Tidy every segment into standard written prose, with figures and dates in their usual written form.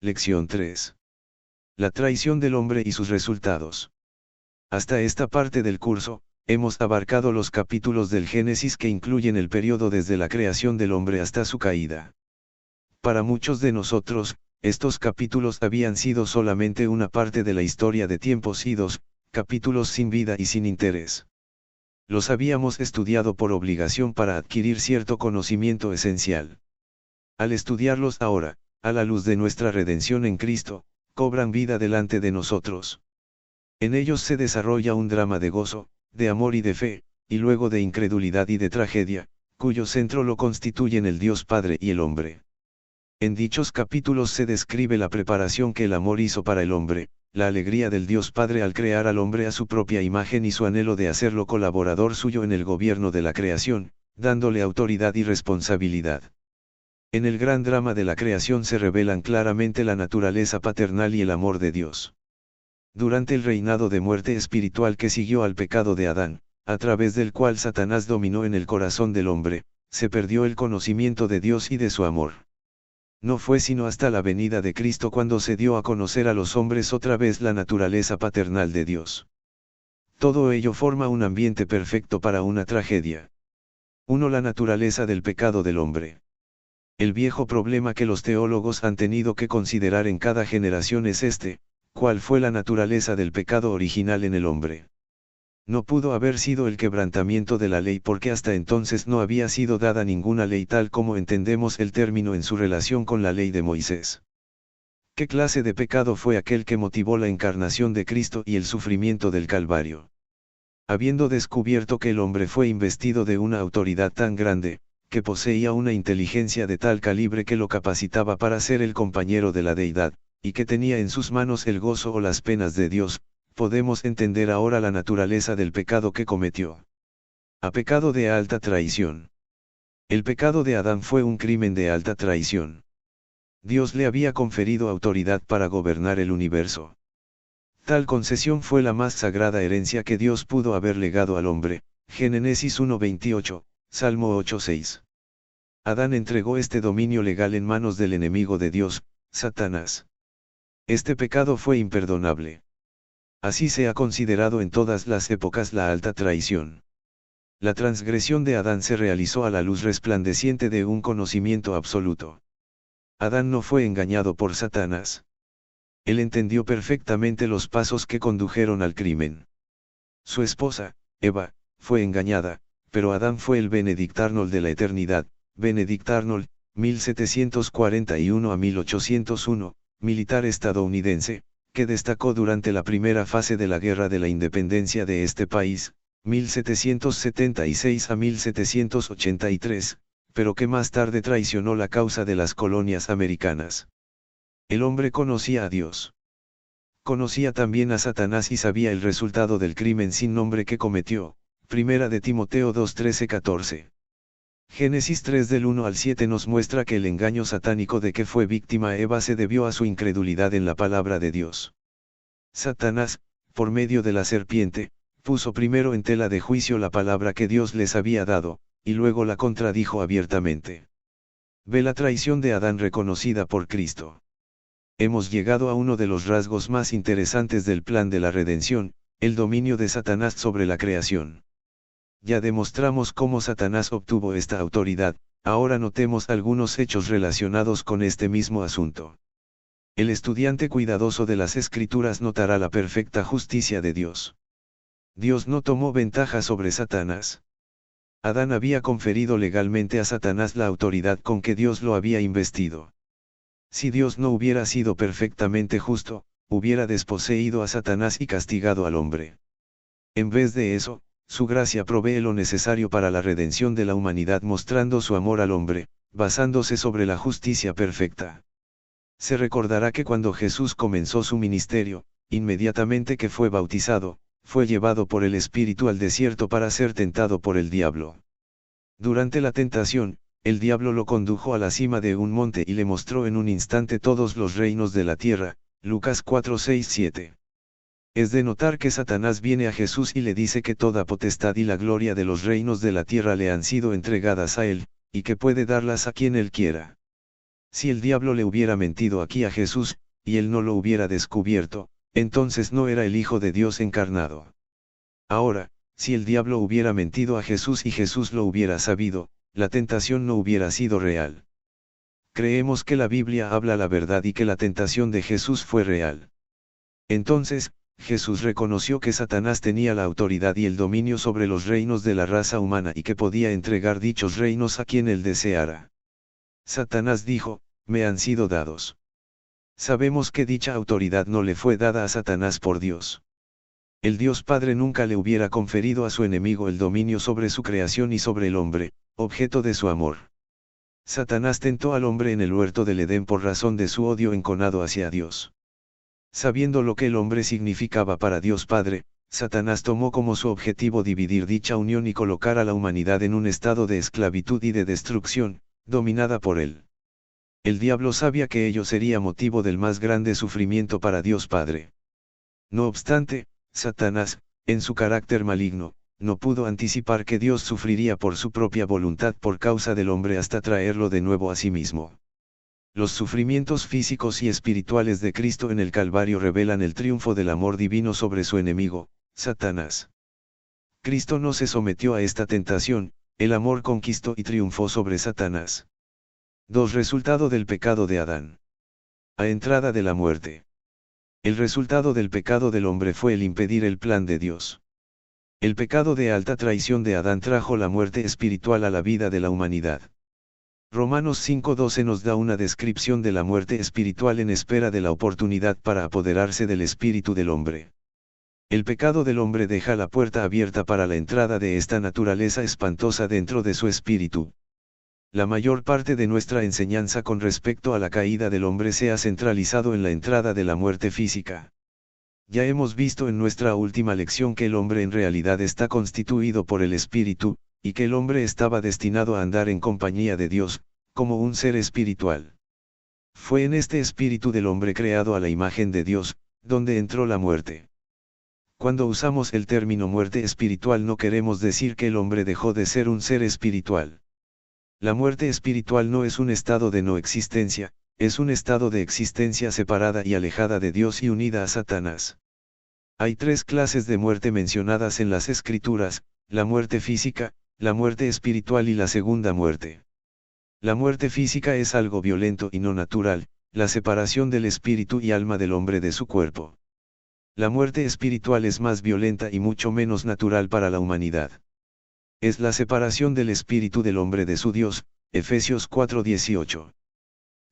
Lección 3. La traición del hombre y sus resultados. Hasta esta parte del curso, hemos abarcado los capítulos del Génesis que incluyen el periodo desde la creación del hombre hasta su caída. Para muchos de nosotros, estos capítulos habían sido solamente una parte de la historia de tiempos idos, capítulos sin vida y sin interés. Los habíamos estudiado por obligación para adquirir cierto conocimiento esencial. Al estudiarlos ahora, a la luz de nuestra redención en Cristo, cobran vida delante de nosotros. En ellos se desarrolla un drama de gozo, de amor y de fe, y luego de incredulidad y de tragedia, cuyo centro lo constituyen el Dios Padre y el hombre. En dichos capítulos se describe la preparación que el amor hizo para el hombre, la alegría del Dios Padre al crear al hombre a su propia imagen y su anhelo de hacerlo colaborador suyo en el gobierno de la creación, dándole autoridad y responsabilidad. En el gran drama de la creación se revelan claramente la naturaleza paternal y el amor de Dios. Durante el reinado de muerte espiritual que siguió al pecado de Adán, a través del cual Satanás dominó en el corazón del hombre, se perdió el conocimiento de Dios y de su amor. No fue sino hasta la venida de Cristo cuando se dio a conocer a los hombres otra vez la naturaleza paternal de Dios. Todo ello forma un ambiente perfecto para una tragedia. 1. La naturaleza del pecado del hombre. El viejo problema que los teólogos han tenido que considerar en cada generación es este: ¿cuál fue la naturaleza del pecado original en el hombre? No pudo haber sido el quebrantamiento de la ley porque hasta entonces no había sido dada ninguna ley tal como entendemos el término en su relación con la ley de Moisés. ¿Qué clase de pecado fue aquel que motivó la encarnación de Cristo y el sufrimiento del Calvario? Habiendo descubierto que el hombre fue investido de una autoridad tan grande, que poseía una inteligencia de tal calibre que lo capacitaba para ser el compañero de la deidad, y que tenía en sus manos el gozo o las penas de Dios, podemos entender ahora la naturaleza del pecado que cometió. A pecado de alta traición. El pecado de Adán fue un crimen de alta traición. Dios le había conferido autoridad para gobernar el universo. Tal concesión fue la más sagrada herencia que Dios pudo haber legado al hombre, Génesis 1:28, Salmo 8:6. Adán entregó este dominio legal en manos del enemigo de Dios, Satanás. Este pecado fue imperdonable. Así se ha considerado en todas las épocas la alta traición. La transgresión de Adán se realizó a la luz resplandeciente de un conocimiento absoluto. Adán no fue engañado por Satanás. Él entendió perfectamente los pasos que condujeron al crimen. Su esposa, Eva, fue engañada, pero Adán fue el Benedict Arnold de la eternidad. Benedict Arnold, 1741 a 1801, militar estadounidense, que destacó durante la primera fase de la Guerra de la Independencia de este país, 1776 a 1783, pero que más tarde traicionó la causa de las colonias americanas. El hombre conocía a Dios. Conocía también a Satanás y sabía el resultado del crimen sin nombre que cometió. Primera de Timoteo 2:13-14. Génesis 3 del 1 al 7 nos muestra que el engaño satánico de que fue víctima Eva se debió a su incredulidad en la palabra de Dios. Satanás, por medio de la serpiente, puso primero en tela de juicio la palabra que Dios les había dado, y luego la contradijo abiertamente. Ve la traición de Adán reconocida por Cristo. Hemos llegado a uno de los rasgos más interesantes del plan de la redención, el dominio de Satanás sobre la creación. Ya demostramos cómo Satanás obtuvo esta autoridad, ahora notemos algunos hechos relacionados con este mismo asunto. El estudiante cuidadoso de las Escrituras notará la perfecta justicia de Dios. Dios no tomó ventaja sobre Satanás. Adán había conferido legalmente a Satanás la autoridad con que Dios lo había investido. Si Dios no hubiera sido perfectamente justo, hubiera desposeído a Satanás y castigado al hombre. En vez de eso, su gracia provee lo necesario para la redención de la humanidad mostrando su amor al hombre, basándose sobre la justicia perfecta. Se recordará que cuando Jesús comenzó su ministerio, inmediatamente que fue bautizado, fue llevado por el Espíritu al desierto para ser tentado por el diablo. Durante la tentación, el diablo lo condujo a la cima de un monte y le mostró en un instante todos los reinos de la tierra, Lucas 4:6-7. Es de notar que Satanás viene a Jesús y le dice que toda potestad y la gloria de los reinos de la tierra le han sido entregadas a él, y que puede darlas a quien él quiera. Si el diablo le hubiera mentido aquí a Jesús, y él no lo hubiera descubierto, entonces no era el Hijo de Dios encarnado. Ahora, si el diablo hubiera mentido a Jesús y Jesús lo hubiera sabido, la tentación no hubiera sido real. Creemos que la Biblia habla la verdad y que la tentación de Jesús fue real. Entonces, Jesús reconoció que Satanás tenía la autoridad y el dominio sobre los reinos de la raza humana y que podía entregar dichos reinos a quien él deseara. Satanás dijo, me han sido dados. Sabemos que dicha autoridad no le fue dada a Satanás por Dios. El Dios Padre nunca le hubiera conferido a su enemigo el dominio sobre su creación y sobre el hombre, objeto de su amor. Satanás tentó al hombre en el huerto del Edén por razón de su odio enconado hacia Dios. Sabiendo lo que el hombre significaba para Dios Padre, Satanás tomó como su objetivo dividir dicha unión y colocar a la humanidad en un estado de esclavitud y de destrucción, dominada por él. El diablo sabía que ello sería motivo del más grande sufrimiento para Dios Padre. No obstante, Satanás, en su carácter maligno, no pudo anticipar que Dios sufriría por su propia voluntad por causa del hombre hasta traerlo de nuevo a sí mismo. Los sufrimientos físicos y espirituales de Cristo en el Calvario revelan el triunfo del amor divino sobre su enemigo, Satanás. Cristo no se sometió a esta tentación, el amor conquistó y triunfó sobre Satanás. 2. Resultado del pecado de Adán. A entrada de la muerte. El resultado del pecado del hombre fue el impedir el plan de Dios. El pecado de alta traición de Adán trajo la muerte espiritual a la vida de la humanidad. Romanos 5:12 nos da una descripción de la muerte espiritual en espera de la oportunidad para apoderarse del espíritu del hombre. El pecado del hombre deja la puerta abierta para la entrada de esta naturaleza espantosa dentro de su espíritu. La mayor parte de nuestra enseñanza con respecto a la caída del hombre se ha centralizado en la entrada de la muerte física. Ya hemos visto en nuestra última lección que el hombre en realidad está constituido por el espíritu, y que el hombre estaba destinado a andar en compañía de Dios, como un ser espiritual. Fue en este espíritu del hombre creado a la imagen de Dios, donde entró la muerte. Cuando usamos el término muerte espiritual no queremos decir que el hombre dejó de ser un ser espiritual. La muerte espiritual no es un estado de no existencia, es un estado de existencia separada y alejada de Dios y unida a Satanás. Hay 3 clases de muerte mencionadas en las Escrituras, la muerte física, la muerte espiritual y la segunda muerte. La muerte física es algo violento y no natural, la separación del espíritu y alma del hombre de su cuerpo. La muerte espiritual es más violenta y mucho menos natural para la humanidad. Es la separación del espíritu del hombre de su Dios, Efesios 4:18.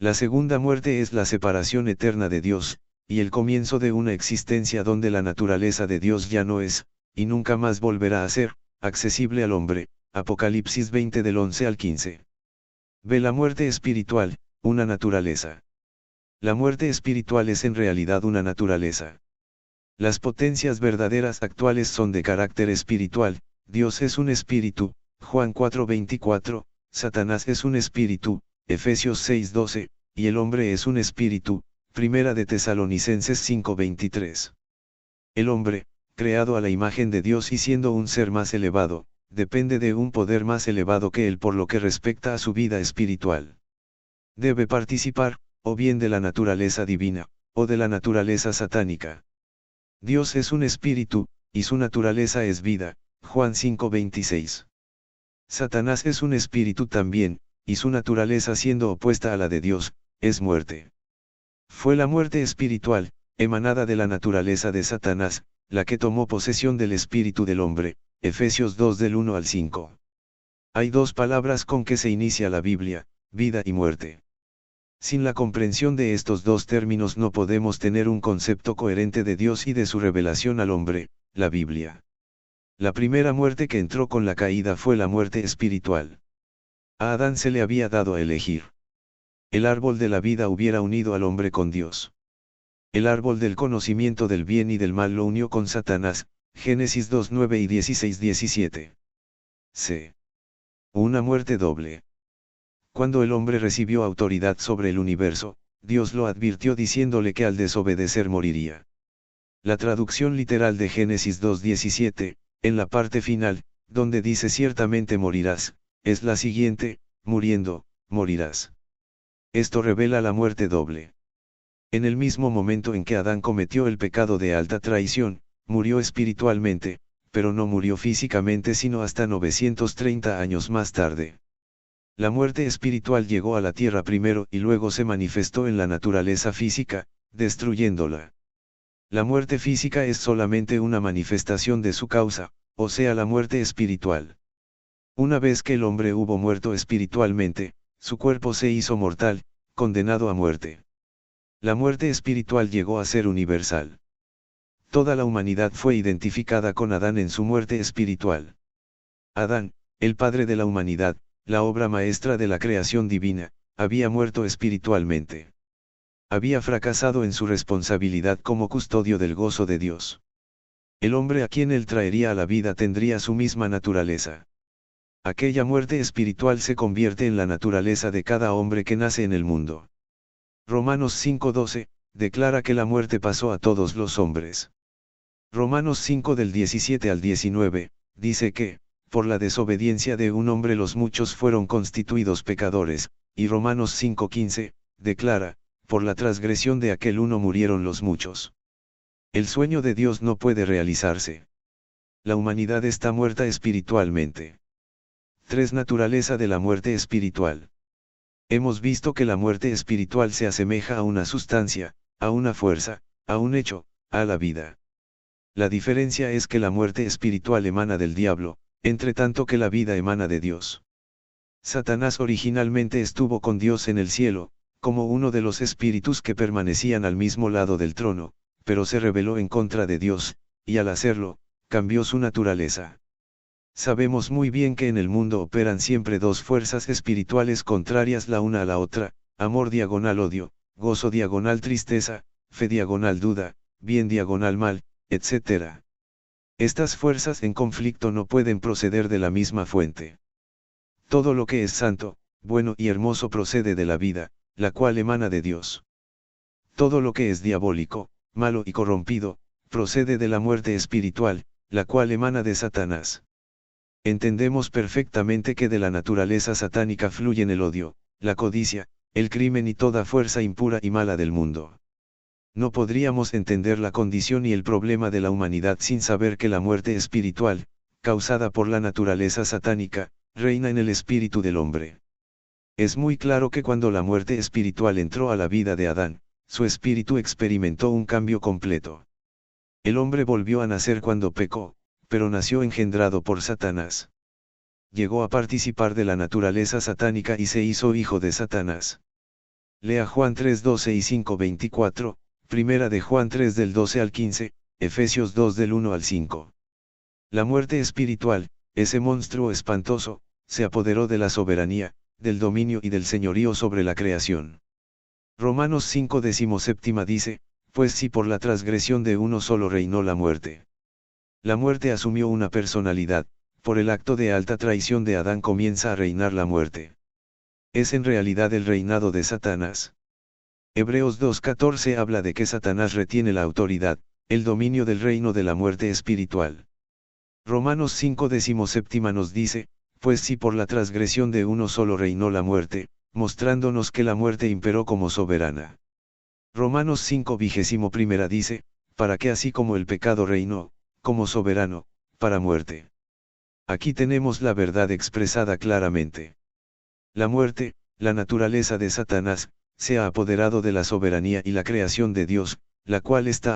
La segunda muerte es la separación eterna de Dios, y el comienzo de una existencia donde la naturaleza de Dios ya no es, y nunca más volverá a ser, accesible al hombre, Apocalipsis 20 del 11 al 15. Ve la muerte espiritual, una naturaleza. La muerte espiritual es en realidad una naturaleza. Las potencias verdaderas actuales son de carácter espiritual, Dios es un espíritu, Juan 4:24, Satanás es un espíritu, Efesios 6:12, y el hombre es un espíritu, Primera de Tesalonicenses 5:23. El hombre, creado a la imagen de Dios y siendo un ser más elevado, depende de un poder más elevado que él por lo que respecta a su vida espiritual. Debe participar, o bien de la naturaleza divina, o de la naturaleza satánica. Dios es un espíritu, y su naturaleza es vida, Juan 5:26. Satanás es un espíritu también, y su naturaleza siendo opuesta a la de Dios, es muerte. Fue la muerte espiritual, emanada de la naturaleza de Satanás, la que tomó posesión del espíritu del hombre, Efesios 2 del 1 al 5. Hay 2 palabras con que se inicia la Biblia, vida y muerte. Sin la comprensión de estos 2 términos no podemos tener un concepto coherente de Dios y de su revelación al hombre, la Biblia. La primera muerte que entró con la caída fue la muerte espiritual. A Adán se le había dado a elegir. El árbol de la vida hubiera unido al hombre con Dios. El árbol del conocimiento del bien y del mal lo unió con Satanás, Génesis 2:9 y 16:17. C. Una muerte doble. Cuando el hombre recibió autoridad sobre el universo, Dios lo advirtió diciéndole que al desobedecer moriría. La traducción literal de Génesis 2:17, en la parte final, donde dice ciertamente morirás, es la siguiente, muriendo, morirás. esto revela la muerte doble. En el mismo momento en que Adán cometió el pecado de alta traición, murió espiritualmente, pero no murió físicamente sino hasta 930 años más tarde. La muerte espiritual llegó a la tierra primero y luego se manifestó en la naturaleza física, destruyéndola. La muerte física es solamente una manifestación de su causa, o sea la muerte espiritual. Una vez que el hombre hubo muerto espiritualmente, su cuerpo se hizo mortal, condenado a muerte. La muerte espiritual llegó a ser universal. Toda la humanidad fue identificada con Adán en su muerte espiritual. Adán, el padre de la humanidad, la obra maestra de la creación divina, había muerto espiritualmente. Había fracasado en su responsabilidad como custodio del gozo de Dios. El hombre a quien él traería a la vida tendría su misma naturaleza. Aquella muerte espiritual se convierte en la naturaleza de cada hombre que nace en el mundo. Romanos 5:12, declara que la muerte pasó a todos los hombres. Romanos 5 del 17 al 19, dice que, por la desobediencia de un hombre los muchos fueron constituidos pecadores, y Romanos 5:15, declara, por la transgresión de aquel uno murieron los muchos. El sueño de Dios no puede realizarse. La humanidad está muerta espiritualmente. 3. Naturaleza de la muerte espiritual. Hemos visto que la muerte espiritual se asemeja a una sustancia, a una fuerza, a un hecho, a la vida. La diferencia es que la muerte espiritual emana del diablo, entre tanto que la vida emana de Dios. Satanás originalmente estuvo con Dios en el cielo, como uno de los espíritus que permanecían al mismo lado del trono, pero se rebeló en contra de Dios, y al hacerlo, cambió su naturaleza. Sabemos muy bien que en el mundo operan siempre dos fuerzas espirituales contrarias la una a la otra, amor diagonal odio, gozo diagonal tristeza, fe diagonal duda, bien diagonal mal, etc. Estas fuerzas en conflicto no pueden proceder de la misma fuente. Todo lo que es santo, bueno y hermoso procede de la vida, la cual emana de Dios. Todo lo que es diabólico, malo y corrompido, procede de la muerte espiritual, la cual emana de Satanás. Entendemos perfectamente que de la naturaleza satánica fluyen el odio, la codicia, el crimen y toda fuerza impura y mala del mundo. No podríamos entender la condición y el problema de la humanidad sin saber que la muerte espiritual, causada por la naturaleza satánica, reina en el espíritu del hombre. Es muy claro que cuando la muerte espiritual entró a la vida de Adán, su espíritu experimentó un cambio completo. El hombre volvió a nacer cuando pecó, pero nació engendrado por Satanás. Llegó a participar de la naturaleza satánica y se hizo hijo de Satanás. Lea Juan 3:12 y 5:24, Primera de Juan 3 del 12 al 15, Efesios 2 del 1 al 5. La muerte espiritual, ese monstruo espantoso, se apoderó de la soberanía, del dominio y del señorío sobre la creación. Romanos 5:17 dice, pues si por la transgresión de uno solo reinó la muerte. La muerte asumió una personalidad, por el acto de alta traición de Adán comienza a reinar la muerte. Es en realidad el reinado de Satanás. Hebreos 2:14 habla de que Satanás retiene la autoridad, el dominio del reino de la muerte espiritual. Romanos 5:17 nos dice, pues si por la transgresión de uno solo reinó la muerte, mostrándonos que la muerte imperó como soberana. Romanos 5:21 dice, para que así como el pecado reinó, como soberano, para muerte. Aquí tenemos la verdad expresada claramente. La muerte, la naturaleza de Satanás, se ha apoderado de la soberanía y la creación de Dios, la cual está